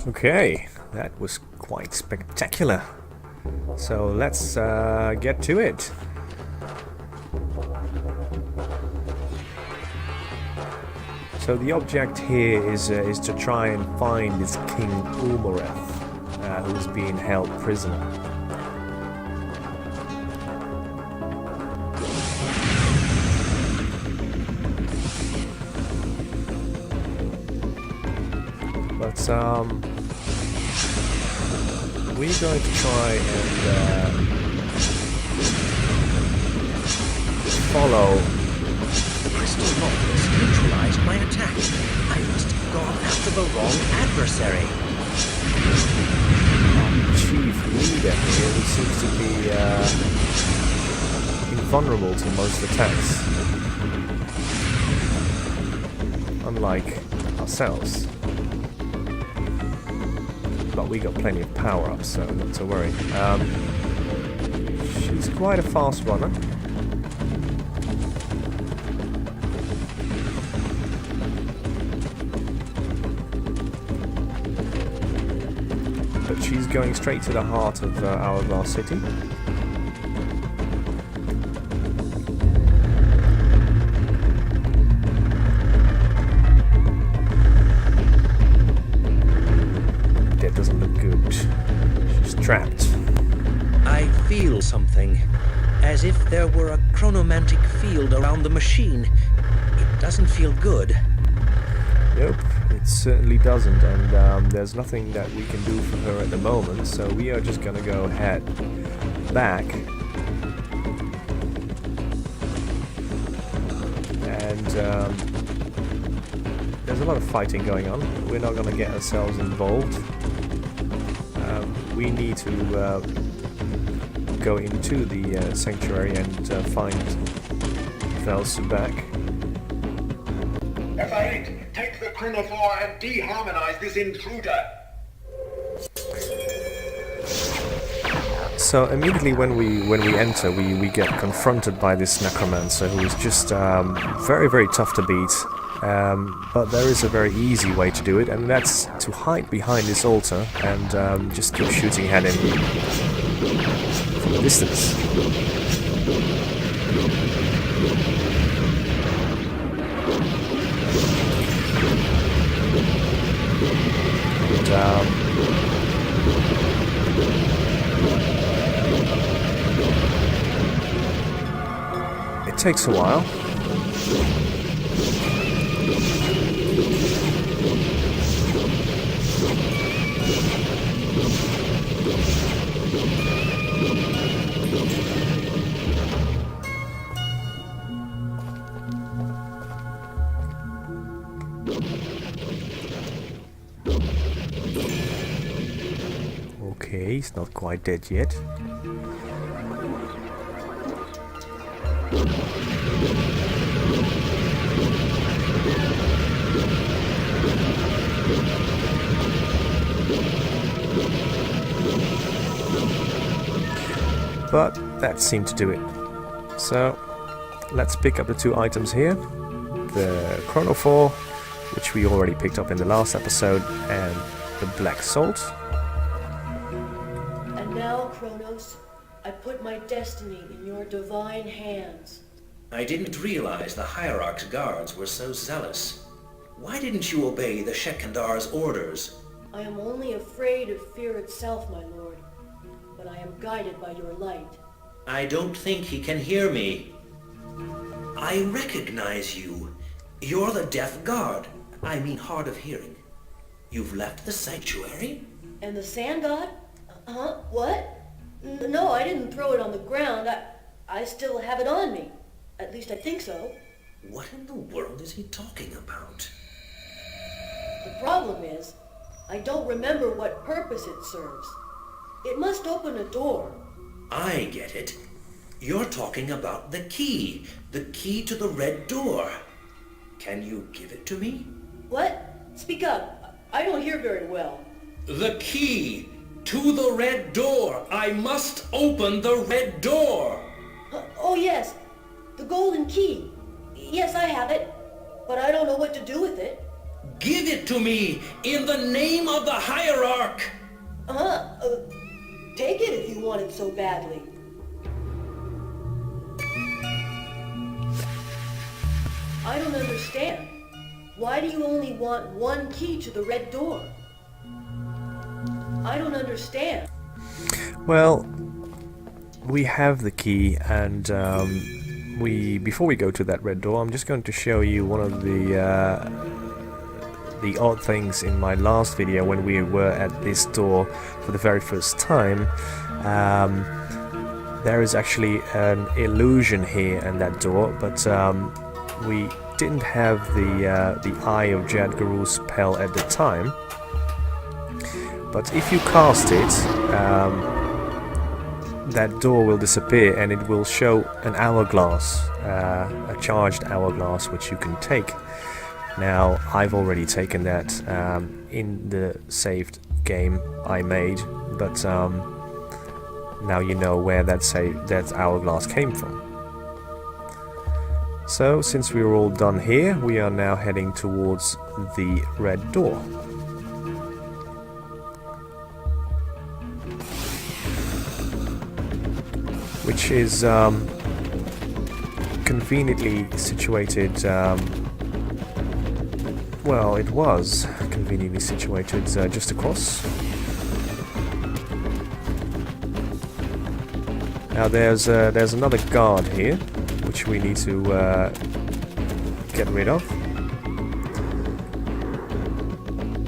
Okay, that was quite spectacular. So let's get to it. So the object here is to try and find this King Ulmareth, who's being held prisoner. But we're going to try and follow. The crystal lockers neutralized my attack. I must have gone after the wrong adversary. Our chief leader here, who seems to be invulnerable to most attacks, unlike ourselves. But we got plenty of power-ups, so not to worry. She's quite a fast runner. But she's going straight to the heart of Hourglass City. That doesn't look good. She's trapped. I feel something, as if there were a chronomantic field around the machine. It doesn't feel good. Nope, it certainly doesn't, and there's nothing that we can do for her at the moment, so we are just gonna go head back. And there's a lot of fighting going on. We're not gonna get ourselves involved. We need to go into the sanctuary and find Velsu back. F8, take the chronophore and deharmonize this intruder. So immediately when we enter, we get confronted by this necromancer who is just very, very tough to beat. But there is a very easy way to do it, and that's to hide behind this altar and just keep shooting at him from a distance. And, it takes a while. Okay, he's not quite dead yet. But that seemed to do it. So let's pick up the two items here. The chronophore, which we already picked up in the last episode, and the black salt. And now, Kronos, I put my destiny in your divine hands. I didn't realize the Hierarch's guards were so zealous. Why didn't you obey the Shekandar's orders? I am only afraid of fear itself, my lord, but I am guided by your light. I don't think he can hear me. I recognize you. You're the deaf guard. I mean hard of hearing. You've left the sanctuary? And the sand god? Huh? What? No, I didn't throw it on the ground. I still have it on me. At least I think so. What in the world is he talking about? The problem is, I don't remember what purpose it serves. It must open a door. I get it. You're talking about the key to the red door. Can you give it to me? What? Speak up. I don't hear very well. The key to the red door. I must open the red door. Oh yes, the golden key. Yes, I have it, but I don't know what to do with it. Give it to me in the name of the Hierarch! Take it if you want it so badly. I don't understand. Why do you only want one key to the red door? I don't understand. Well, we have the key, and before we go to that red door, I'm just going to show you one of the odd things in my last video when we were at this door for the very first time. There is actually an illusion here in that door, but we didn't have the Eye of Jad Garul's spell at the time. But if you cast it, that door will disappear and it will show an hourglass, a charged hourglass, which you can take. Now, I've already taken that in the saved game I made, but now you know where that hourglass came from. So, since we're all done here, we are now heading towards the red door. Which is conveniently situated, well, it was conveniently situated just across. Now there's another guard here, which we need to get rid of.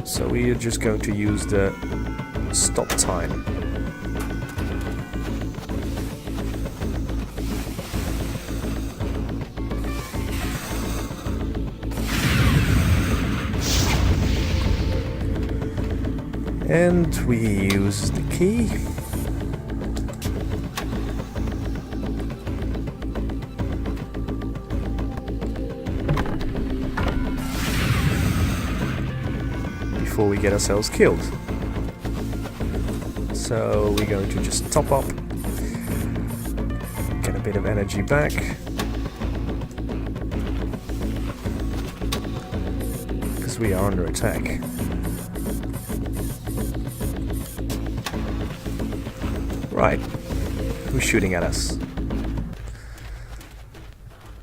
So we are just going to use the stop time. And we use the key. Before we get ourselves killed. So we're going to just top up, get a bit of energy back. Because we are under attack. Right, who's shooting at us?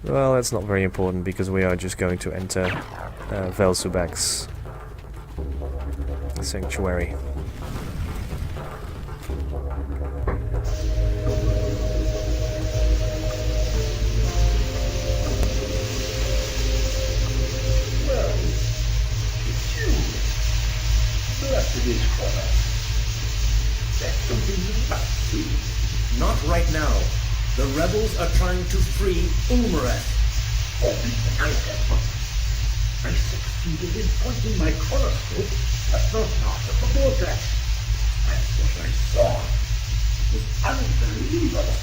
Well, that's not very important because we are just going to enter Velsubek's sanctuary. Well, it's you. Blessed is Connor. That's something you must see. Not right now. The rebels are trying to free Umareth. Oh, be quiet. I succeeded in pointing my chronoscope at the heart of the vortex. And what I saw was unbelievable.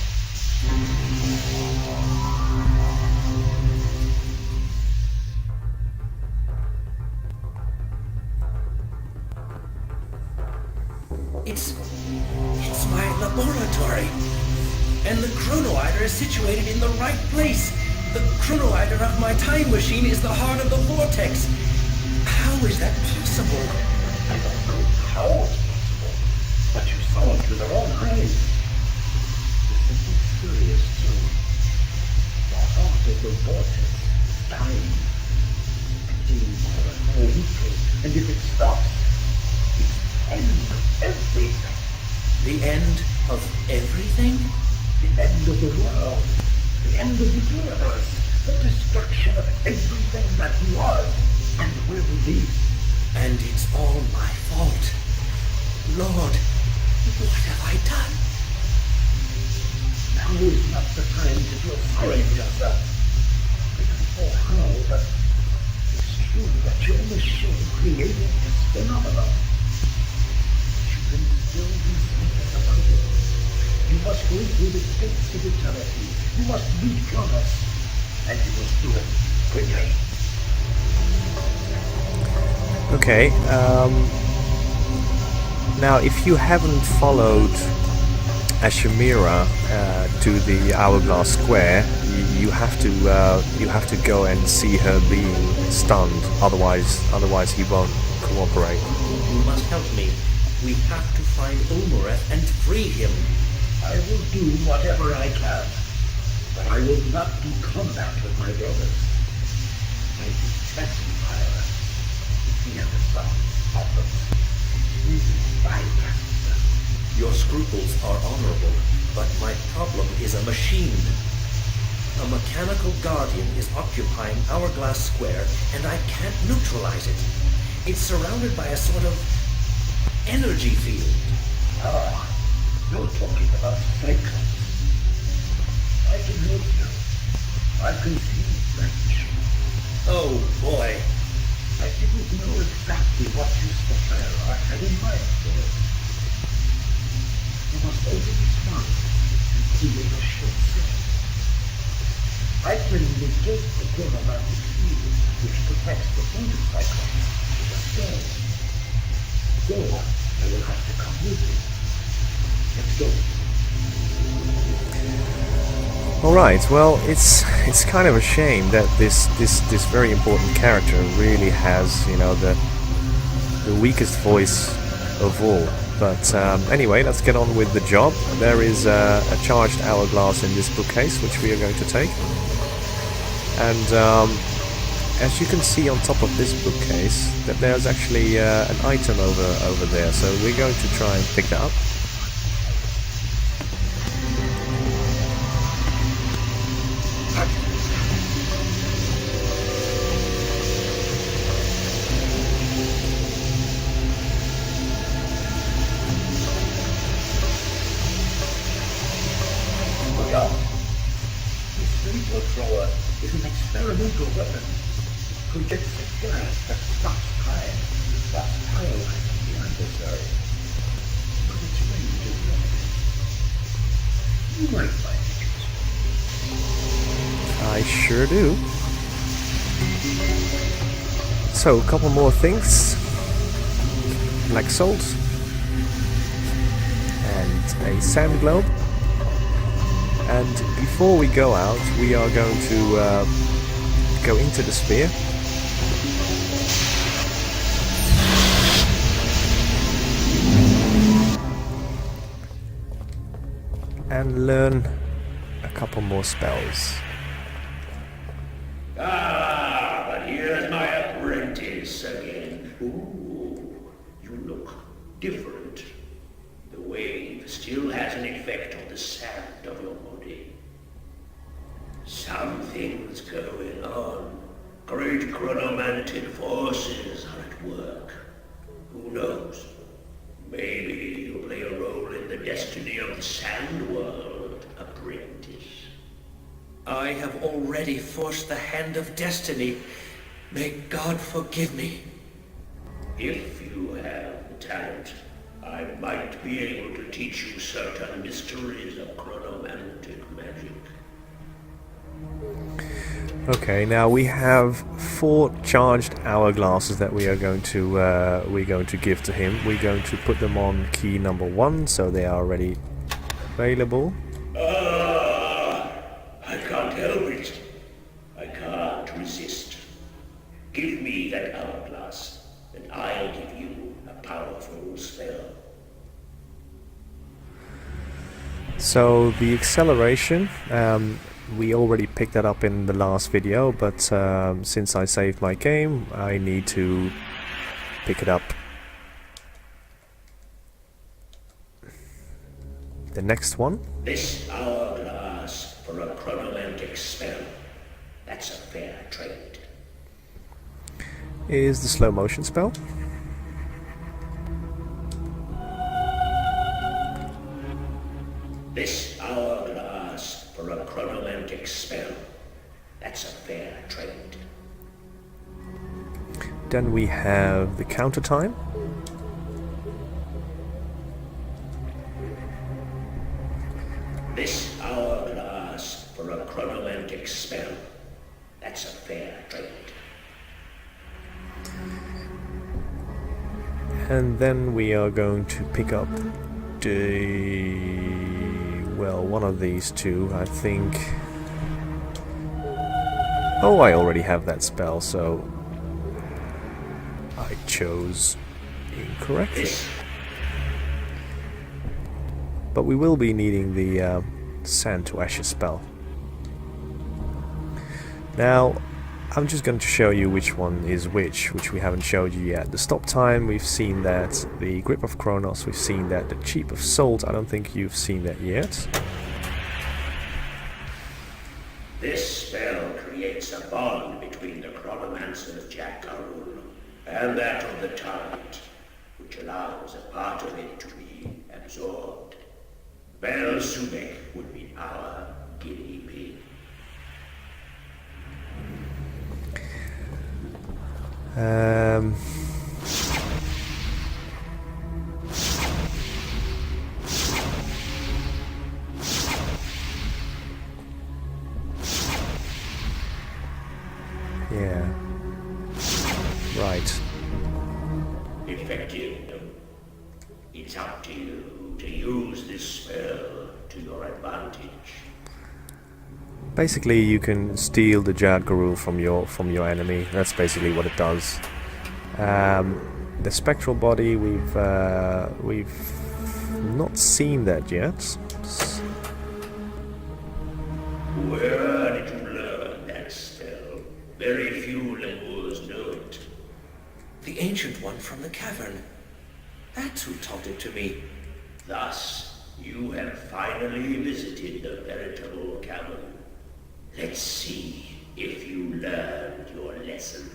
It's my laboratory. And the chronoider is situated in the right place. The chronoider of my time machine is the heart of the vortex. How is that possible? I don't know how it's possible, but you saw it with your own eyes. This is curious too. The heart of the vortex is dying, getting more and more weakly, and if it stops, it's the end of everything. The end of everything? The end of the world, the end of the universe, the destruction of everything that was and will be. And it's all my fault. Lord, what have I done? Now is not the time to feel sorry for yourself. I don't know how, but it's true that your machine created this phenomenon. You can still be thinking about it. You must go through the gates of eternity. You must meet Cronus, and you must do it quickly. Okay, now if you haven't followed Ashimira to the Hourglass Square, you have to go and see her being stunned. Otherwise he won't cooperate. You must help me. We have to find Ulmoreth and free him. I will do whatever I can, but I will not do combat with my brothers. I detest fire. He has some problems. Your scruples are honorable, but my problem is a machine. A mechanical guardian is occupying Hourglass Square, and I can't neutralize it. It's surrounded by a sort of energy field. Ah, you're talking about Cyclops. I can help you. I can see that issue. Oh boy. I didn't know exactly what use the fire I had in mind for it. You must open its mouth and create a short circuit. I can negate the chronomagnetic field which protects the point of Cyclops with a spell. So, I will have to come with you. Let's go. Alright, well, it's kind of a shame that this very important character really has, you know, the weakest voice of all. But anyway, let's get on with the job. There is a charged hourglass in this bookcase, which we are going to take. And as you can see on top of this bookcase, that there's actually an item over there. So we're going to try and pick that up. Thrower is an experimental weapon. Projects a gas that stops time, that's paralyzing the adversary. But its range is limited. You might find it useful. I sure do. So, a couple more things. Black salt. And a sand globe. And before we go out, we are going to go into the sphere. And learn a couple more spells. Ah, but here's my apprentice again. Ooh, you look different. The wave still has an effect on the sand of your body. Something's going on. Great chronomantic forces are at work. Who knows? Maybe you'll play a role in the destiny of the sand world, apprentice. I have already forced the hand of destiny. May God forgive me. If you have the talent, I might be able to teach you certain mysteries of chronomantic magic. Okay, now we have 4 charged hourglasses that we are going to give to him. We're going to put them on key number 1, so they are already available. I can't help it. I can't resist. Give me that hourglass, and I'll give you a powerful spell. So the acceleration, we already picked that up in the last video, but since I saved my game, I need to pick it up. The next one. This hourglass for a chronomantic spell. That's a fair trade. Is the slow motion spell. This hourglass for a chronomantic spell. That's a fair trade. Then we have the counter time. This hourglass for a chronomantic spell. That's a fair trade. And then we are going to pick up one of these two, I think. Oh, I already have that spell, so I chose incorrectly. But we will be needing the Sand to Ashes spell. Now, I'm just going to show you which one is which we haven't showed you yet. The Stop Time, we've seen that. The Grip of Kronos, we've seen that. The Cheap of Salt, I don't think you've seen that yet. This spell creates a bond between the chronomancer's Jackarul and that of the target, which allows a part of it to be absorbed. Bel Subek would be our guinea pig. Yeah. Right. Effective. It's up to you to use this spell to your advantage. Basically, you can steal the Jadgarul from your enemy. That's basically what it does. The spectral body, we've not seen that yet. Where did you learn that spell? Very few Lemurs know it. The ancient one from the cavern. That's who taught it to me. Thus, you have finally visited the veritable cavern. Let's see if you learned your lesson.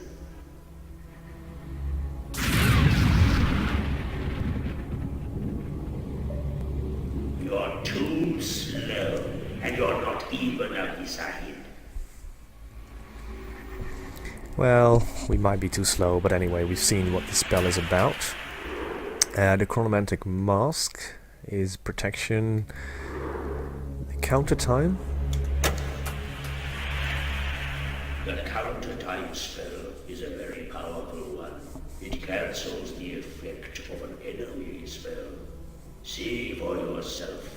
You're too slow, and you're not even a Visahid. Well, we might be too slow, but anyway, we've seen what the spell is about. The Chronomantic Mask is protection, counter time. The counter-time spell is a very powerful one. It cancels the effect of an enemy spell. See for yourself.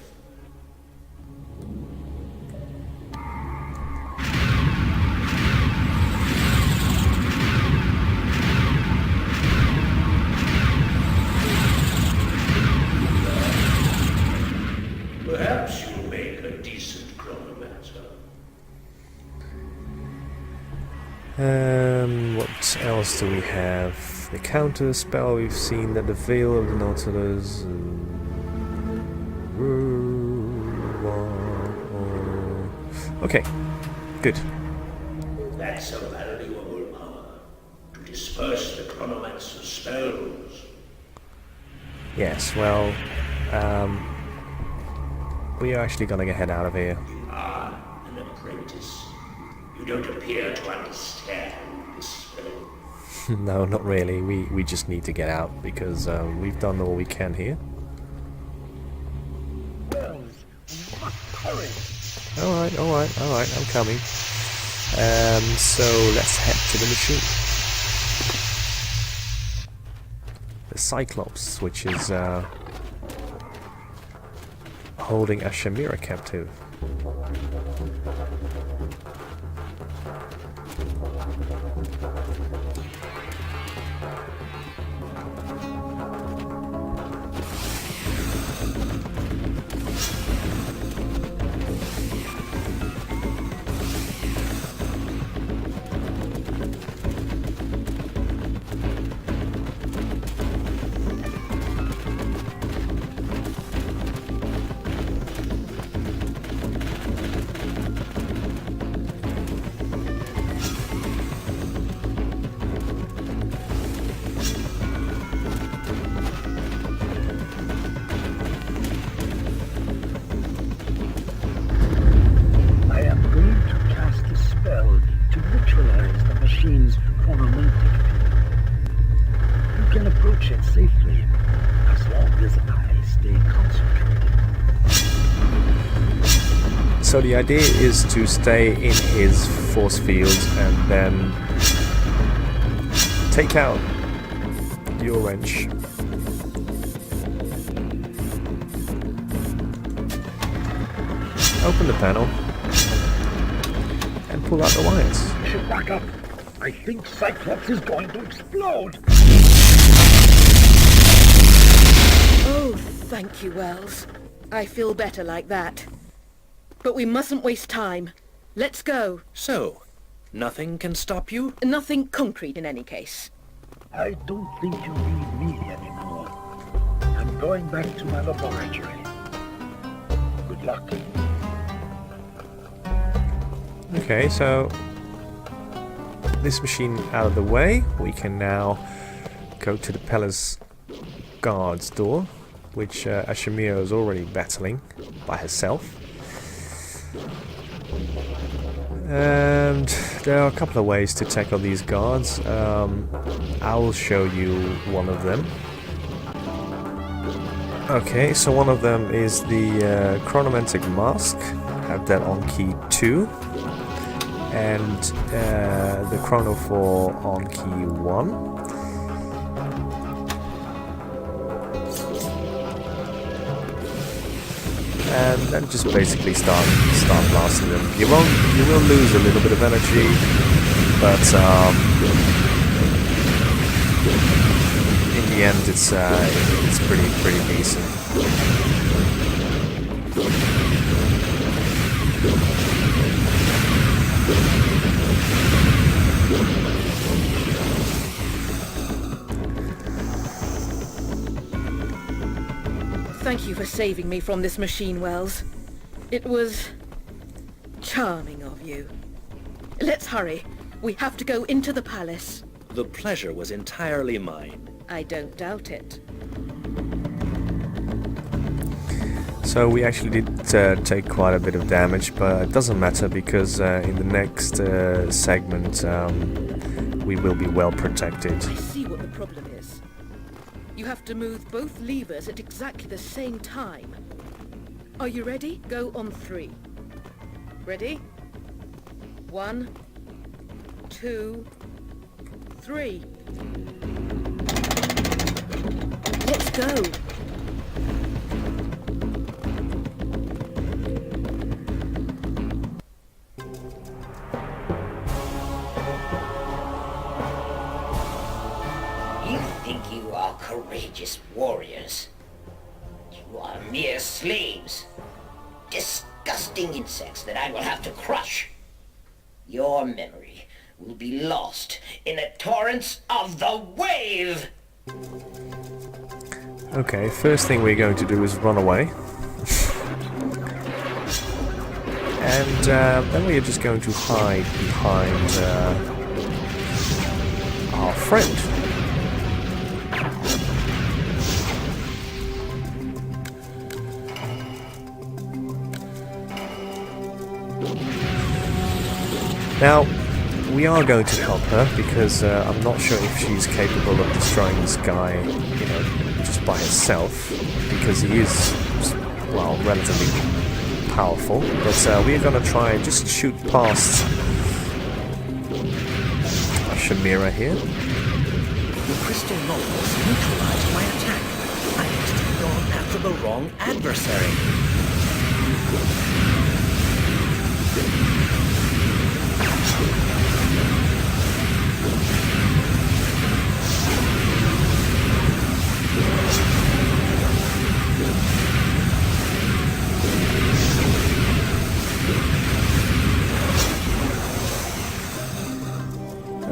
Perhaps you'll make a decent chronomancer. What else do we have? The counter spell, we've seen that the Veil of the Nautilus. Okay, good. That's a valuable power to disperse the chronomancer's spells. Yes, well, we are actually gonna head out of here. Ah, an apprentice. You don't appear to understand this spell. No, not really. We just need to get out because we've done all we can here. Alright, I'm coming. So let's head to the machine. The Cyclops, which is holding a Shamira captive. machine's chronomantic field. You can approach it safely as long as I stay concentrated. So the idea is to stay in his force field and then take out your wrench. Open the panel and pull out the wires. ship back up. I think Cyclops is going to explode. Oh, thank you, Wells. I feel better like that. But we mustn't waste time. Let's go. So, nothing can stop you? Nothing concrete in any case. I don't think you need me anymore. I'm going back to my laboratory. Good luck. Okay, so this machine out of the way, we can now go to the palace guard's door, which Ashimira is already battling by herself. And there are a couple of ways to tackle these guards. I will show you one of them. Okay, so one of them is the chronomantic mask. Have that on key 2. And the chronophore on key 1. And then just basically start blasting them. You will lose a little bit of energy, but in the end it's pretty decent. Thank you for saving me from this machine, Wells. It was charming of you. Let's hurry. We have to go into the palace. The pleasure was entirely mine. I don't doubt it. So we actually did take quite a bit of damage, but it doesn't matter because in the next segment we will be well protected. I see what the problem is. You have to move both levers at exactly the same time. Are you ready? Go on 3. Ready? 1, 2, 3. Let's go. You think you are courageous warriors. You are mere slaves. Disgusting insects that I will have to crush. Your memory will be lost in the torrents of the wave! Okay, first thing we're going to do is run away. And then we are just going to hide behind our friend. Now, we are going to help her because I'm not sure if she's capable of destroying this guy, you know, just by herself, because he is, well, relatively powerful. But we're going to try and just shoot past Shamira here. The crystal nobles neutralized my attack. I must have gone after the wrong adversary.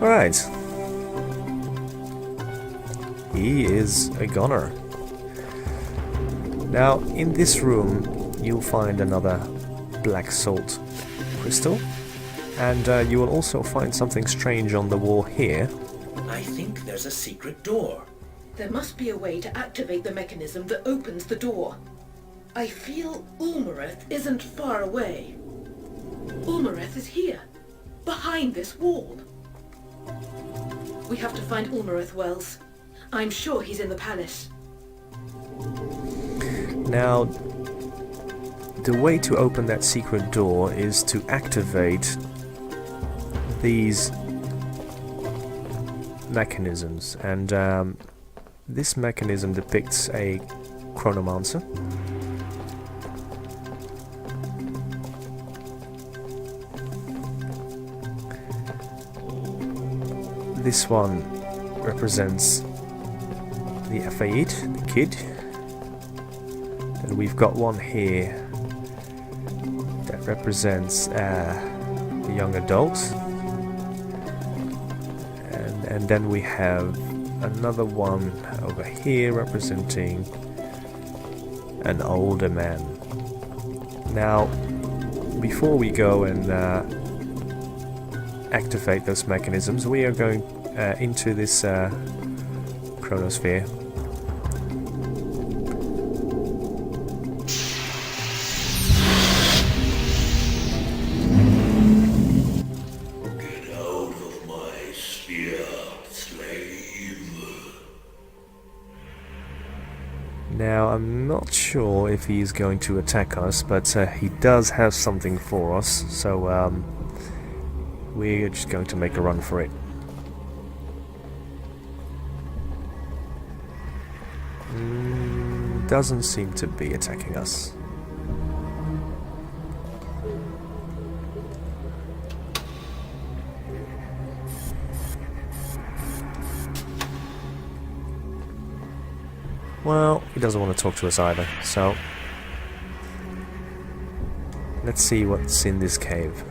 Alright. He is a gunner. Now, in this room, you'll find another black salt crystal. And you will also find something strange on the wall here. I think there's a secret door. There must be a way to activate the mechanism that opens the door. I feel Ulmareth isn't far away. Ulmareth is here, behind this wall. We have to find Ulmareth, Wells. I'm sure he's in the palace. Now, the way to open that secret door is to activate these mechanisms, and this mechanism depicts a chronomancer. This one represents the Afaid, the kid. And we've got one here that represents the young adult. And then we have another one over here representing an older man. Now, before we go and activate those mechanisms, we are going into this chronosphere. Get out of my sphere, slave. Now, I'm not sure if he's going to attack us, but he does have something for us, so we're just going to make a run for it. Doesn't seem to be attacking us. Well, he doesn't want to talk to us either, so let's see what's in this cave.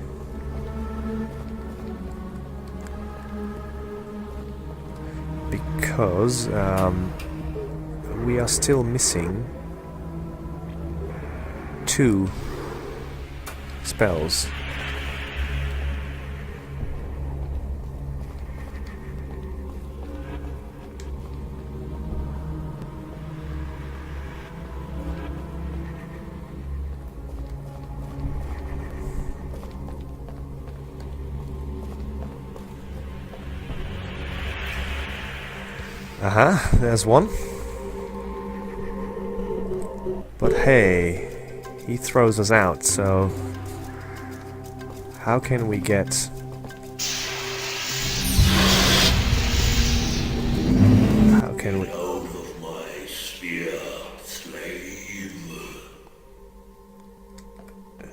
Because we are still missing 2 spells. There's one. But hey, he throws us out, so how can we get... How can we... Out of my sphere, slave.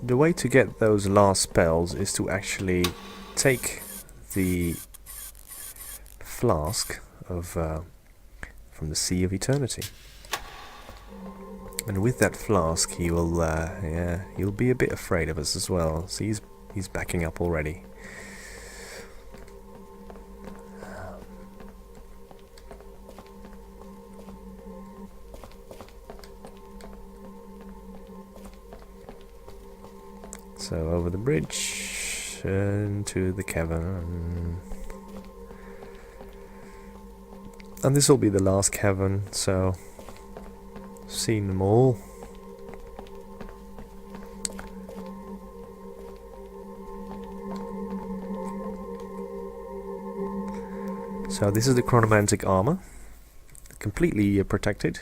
The way to get those last spells is to actually take the flask of from the Sea of Eternity, and with that flask he will he'll be a bit afraid of us as well. See, he's backing up already. So over the bridge into the cavern. And this will be the last cavern, so seen them all. So this is the chronomantic armor, completely protected.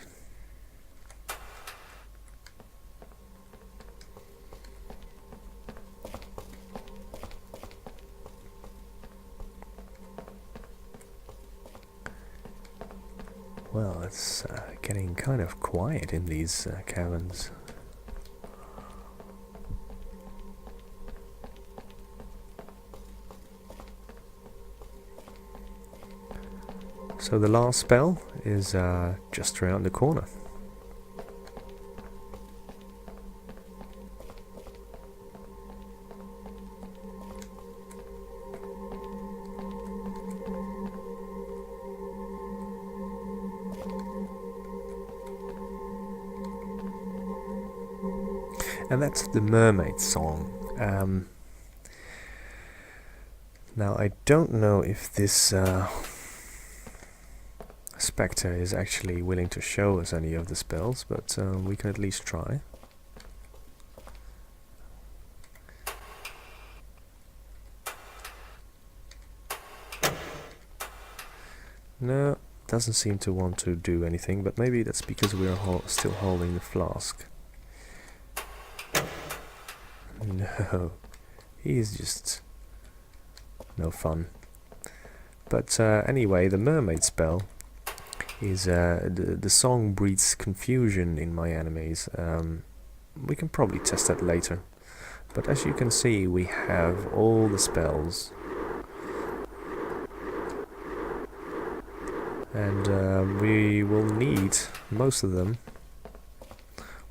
Well, it's getting kind of quiet in these caverns. So the last spell is just around the corner. And that's the mermaid song. Now I don't know if this Spectre is actually willing to show us any of the spells, but we can at least try. No, doesn't seem to want to do anything, but maybe that's because we're still holding the flask. No, he's just no fun. But anyway, the mermaid spell is the song breeds confusion in my enemies. We can probably test that later. But as you can see, we have all the spells. And we will need most of them,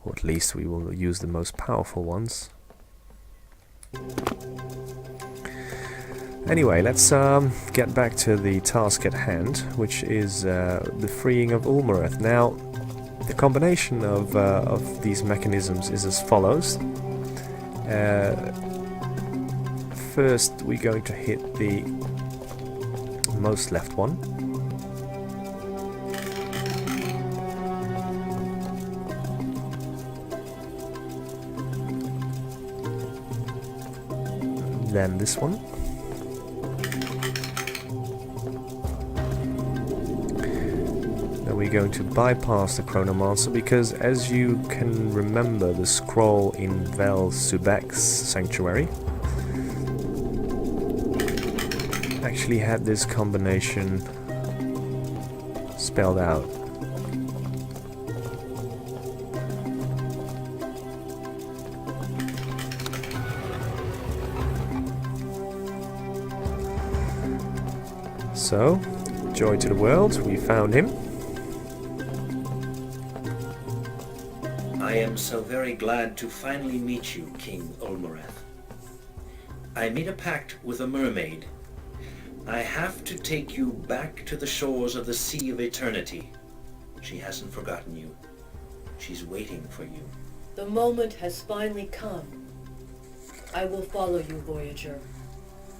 or at least we will use the most powerful ones. Anyway, let's get back to the task at hand, which is the freeing of Ulmareth. Now, the combination of these mechanisms is as follows. First, we're going to hit the most left one. Then this one. Then we're going to bypass the Chronomancer because, as you can remember, the scroll in Vel Subek's sanctuary actually had this combination spelled out. So, joy to the world, we found him. I am so very glad to finally meet you, King Ulmareth. I made a pact with a mermaid. I have to take you back to the shores of the Sea of Eternity. She hasn't forgotten you. She's waiting for you. The moment has finally come. I will follow you, Voyager.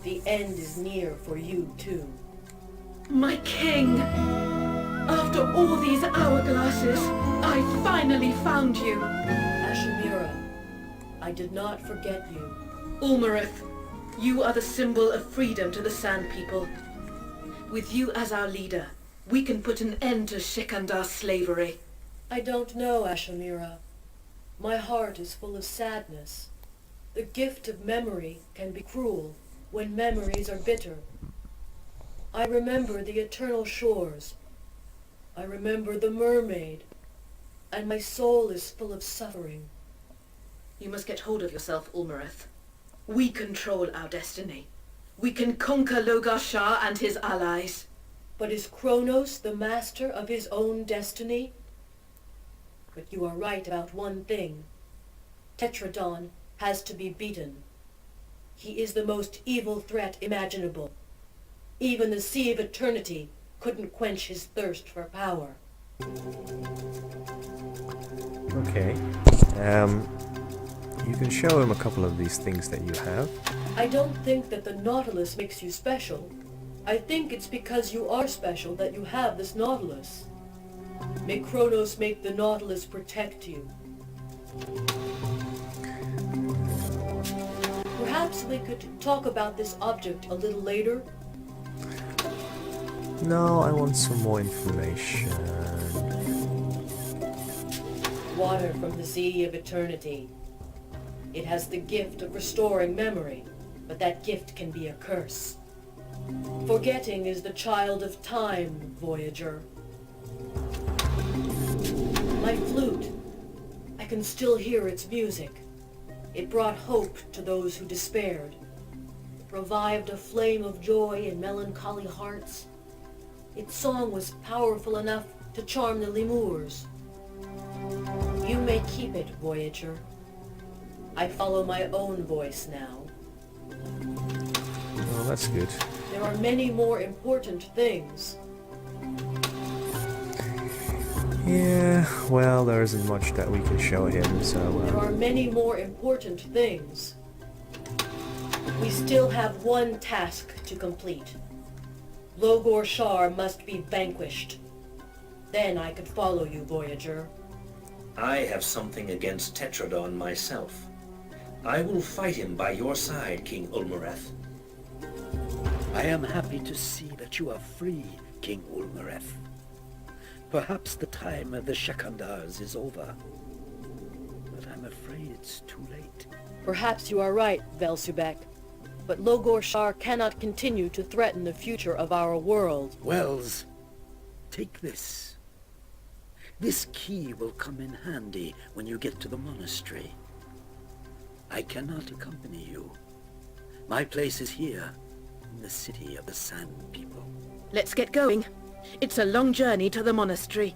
The end is near for you, too. My king! After all these hourglasses, I finally found you! Ashimira, I did not forget you. Ulmareth, you are the symbol of freedom to the Sand People. With you as our leader, we can put an end to Shekandar's slavery. I don't know, Ashimira. My heart is full of sadness. The gift of memory can be cruel when memories are bitter. I remember the eternal shores. I remember the mermaid. And my soul is full of suffering. You must get hold of yourself, Ulmareth. We control our destiny. We can conquer Logar Shah and his allies. But is Kronos the master of his own destiny? But you are right about one thing. Tetradon has to be beaten. He is the most evil threat imaginable. Even the Sea of Eternity couldn't quench his thirst for power. Okay. You can show him a couple of these things that you have. I don't think that the Nautilus makes you special. I think it's because you are special that you have this Nautilus. May Kronos make the Nautilus protect you. Perhaps we could talk about this object a little later. No, I want some more information. Water from the Sea of Eternity. It has the gift of restoring memory, but that gift can be a curse. Forgetting is the child of time, Voyager. My flute. I can still hear its music. It brought hope to those who despaired. It revived a flame of joy in melancholy hearts. Its song was powerful enough to charm the lemurs. You may keep it, Voyager. I follow my own voice now. Oh, that's good. There are many more important things. Yeah, well, there isn't much that we can show him, so... There are many more important things. We still have one task to complete. Logor Shar must be vanquished. Then I could follow you, Voyager. I have something against Tetradon myself. I will fight him by your side, King Ulmareth. I am happy to see that you are free, King Ulmareth. Perhaps the time of the Shekandars is over. But I'm afraid it's too late. Perhaps you are right, Velsubek. But Logor Shar cannot continue to threaten the future of our world. Wells, take this. This key will come in handy when you get to the monastery. I cannot accompany you. My place is here, in the city of the Sand People. Let's get going. It's a long journey to the monastery.